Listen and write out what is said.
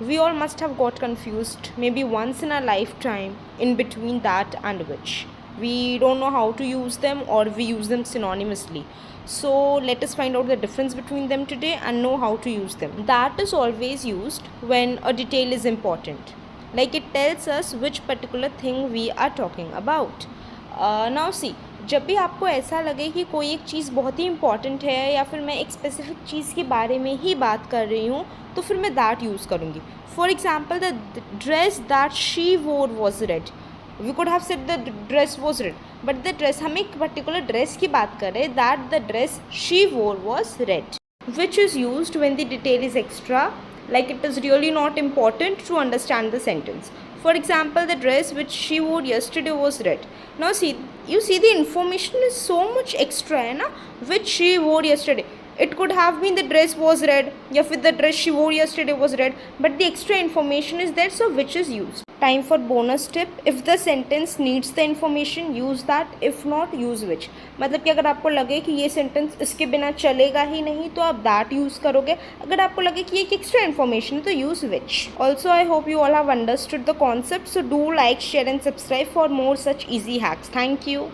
We all must have got confused maybe once in our lifetime in between that and which. We don't know how to use them, or we use them synonymously. So let us find out the difference between them today and know how to use them. That is always used when a detail is important, like it tells us which particular thing we are talking about. Now see, जब भी आपको ऐसा लगे कि कोई एक चीज़ बहुत ही important है या फिर मैं एक स्पेसिफिक चीज़ के बारे में ही बात कर रही हूँ, तो फिर मैं दैट यूज़ करूँगी. For example, the dress that she wore was red. We could have said the dress was red, but the dress, हम एक पर्टिकुलर ड्रेस की बात कर रहे हैं, that the dress she wore was red, which is used when the detail is extra, like it is really not important to understand the sentence. For example, the dress which she wore yesterday was red. Now see, you see the information is so much extra है ना, which she wore yesterday. It could have been the dress was red, या फिर the dress she wore yesterday was red, but the extra information is there, so which is used. Time for bonus tip. If the sentence needs the information, use that. If not, use which. मतलब कि अगर आपको लगे कि ये sentence इसके बिना चलेगा ही नहीं, तो आप that यूज़ करोगे. अगर आपको लगे कि एक एक्स्ट्रा इन्फॉर्मेशन है, तो use which. Also, I hope you all have understood the concept. So do like, share and subscribe for more such easy hacks. Thank you.